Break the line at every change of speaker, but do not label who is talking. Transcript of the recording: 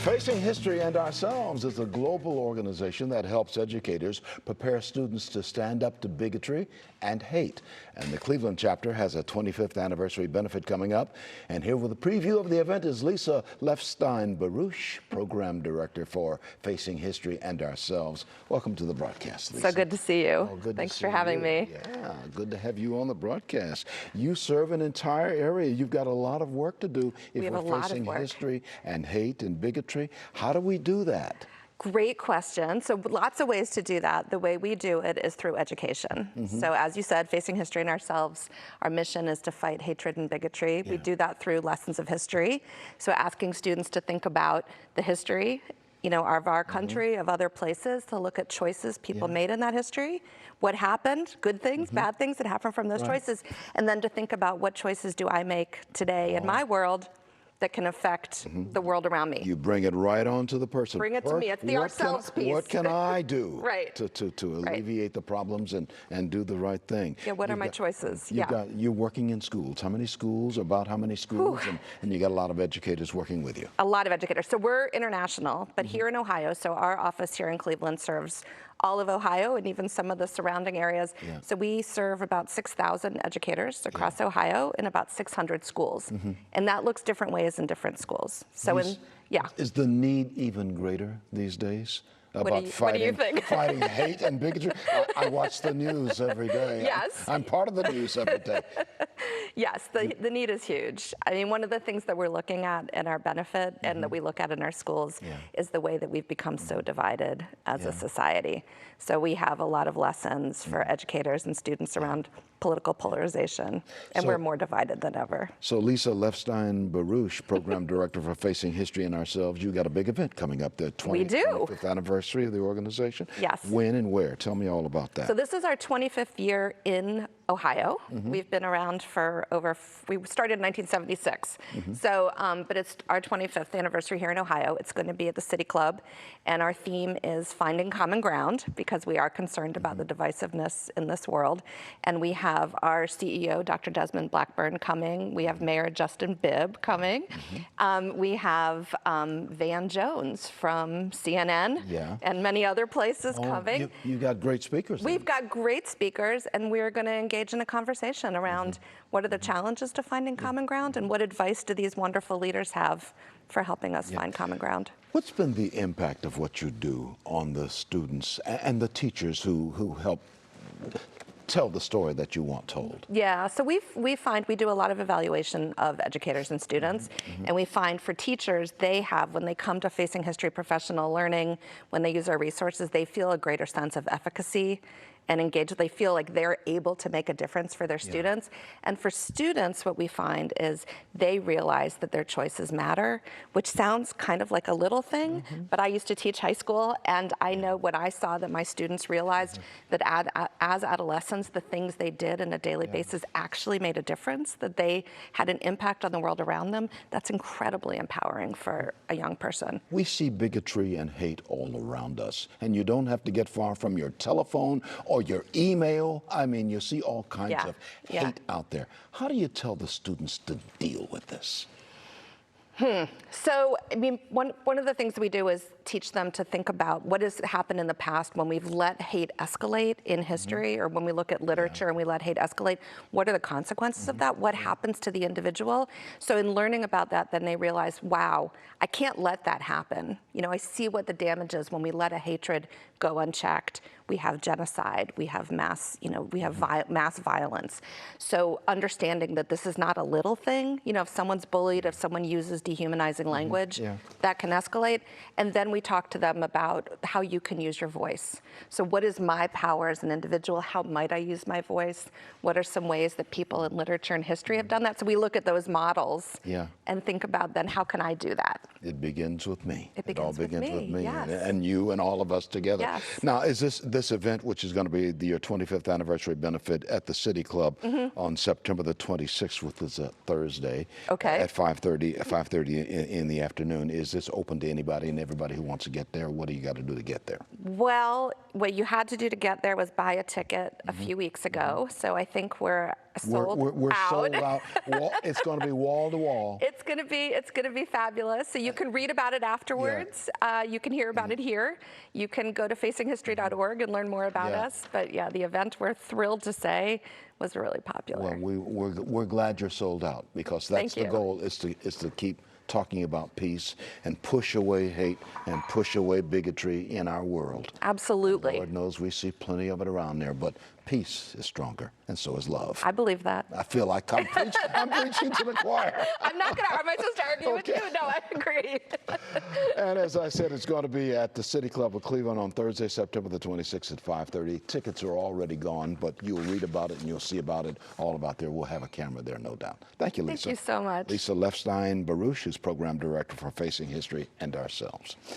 Facing History and Ourselves is a global organization that helps educators prepare students to stand up to bigotry and hate. And the Cleveland chapter has a 25th anniversary benefit coming up. And here with a preview of the event is Lisa Lefstein-Berusch, Program Director for Facing History and Ourselves. Welcome to the broadcast, Lisa.
So good to see you.
Oh, good
Thanks
to see
for having
you.
me.
Yeah, good to have you on the broadcast. You serve an entire area. You've got a lot of work to do if we're facing history and hate and bigotry. How do we do that?
Great question. So lots of ways to do that. The way we do it is through education. So as you said, Facing History and Ourselves, our mission is to fight hatred and bigotry. We do that through lessons of history. So asking students to think about the history, of our country, of other places, to look at choices people made in that history, what happened, good things, bad things that happened from those choices, and then to think about what choices do I make today in my world that can affect the world around me.
You bring it right on to the person.
Bring it to me. It's the ourselves piece.
What can I do to alleviate the problems and do the right thing?
Yeah, what are my choices?
You're working in schools. How many schools? About how many schools? And you got a lot of educators working with you.
A lot of educators. So we're international, but here in Ohio, so our office here in Cleveland serves all of Ohio and even some of the surrounding areas. So we serve about 6,000 educators across Ohio in about 600 schools. And that looks different ways in different schools. So Is
the need even greater these days? About
what do you think?
Fighting hate and bigotry. I watch the news every day.
Yes.
I'm part of the news every day.
Yes, the need is huge. I mean, one of the things that we're looking at in our benefit and that we look at in our schools is the way that we've become so divided as a society. So we have a lot of lessons for educators and students around political polarization, and we're more divided than ever.
So Lisa Lefstein-Berusch, Program Director for Facing History and Ourselves, you got a big event coming up, the 25th anniversary of the organization.
Yes.
When and where? Tell me all about that.
So this is our 25th year in Ohio. We've been around for we started in 1976. So, but it's our 25th anniversary here in Ohio. It's going to be at the City Club, and our theme is finding common ground because we are concerned about the divisiveness in this world. And we have our CEO, Dr. Desmond Blackburn, coming. We have Mayor Justin Bibb coming. We have Van Jones from CNN and many other places coming.
You got great speakers.
We've got great speakers, and we're going to engage in a conversation around what are the challenges to finding common ground and what advice do these wonderful leaders have for helping us find common ground. What's
been the impact of what you do on the students and the teachers who help tell the story that you want told?
Yeah, so we find we do a lot of evaluation of educators and students, and we find for teachers, when they come to Facing History Professional Learning, when they use our resources, they feel a greater sense of efficacy and engaged. They feel like they're able to make a difference for their students. And for students, what we find is they realize that their choices matter, which sounds kind of like a little thing, but I used to teach high school, and I know what I saw that my students realized that as adolescents, the things they did on a daily basis actually made a difference, that they had an impact on the world around them. That's incredibly empowering for a young person.
We see bigotry and hate all around us, and you don't have to get far from your telephone or your email. I mean, you see all kinds of hate out there. How do you tell the students to deal with this?
So, I mean, one of the things we do is teach them to think about what has happened in the past when we've let hate escalate in history, or when we look at literature and we let hate escalate. What are the consequences of that? What happens to the individual? So in learning about that, then they realize, wow, I can't let that happen. I see what the damage is when we let a hatred go unchecked. We have genocide, we have mass violence. So understanding that this is not a little thing, if someone's bullied, if someone uses dehumanizing language, that can escalate. And then we talk to them about how you can use your voice. So what is my power as an individual? How might I use my voice? What are some ways that people in literature and history have done that? So we look at those models and think about then how can I do that?
It begins with me.
It all begins with me,
and you and all of us together. Now, is this event, which is going to be your 25th anniversary benefit at the City Club on September the 26th, which is a Thursday,
Okay.
at 5:30 in the afternoon. Is this open to anybody and everybody who wants to get there? What do you got to do to get there?
Well, what you had to do to get there was buy a ticket a few weeks ago. So I think we're sold
We're
out.
sold out. It's going to be wall to wall.
It's gonna be fabulous. So you can read about it afterwards. You can hear about it here. You can go to facinghistory.org and learn more about us. But yeah, the event, we're thrilled to say, was really popular.
Well, we're glad you're sold out, because that's
Thank
the
you.
goal, is to keep talking about peace and push away hate and push away bigotry in our world.
Absolutely.
Lord knows we see plenty of it around there, but peace is stronger, and so is love.
I believe that.
I feel like I'm preaching to the choir.
I'm not gonna. Am I supposed to argue with
Okay.
you? No, I agree.
And as I said, it's going to be at the City Club of Cleveland on Thursday, September the 26th at 5:30. Tickets are already gone, but you'll read about it and you'll see about it all about there. We'll have a camera there, no doubt. Thank you, Lisa.
Thank you so much.
Lisa Lefstein-Berusch is Program Director for Facing History and Ourselves.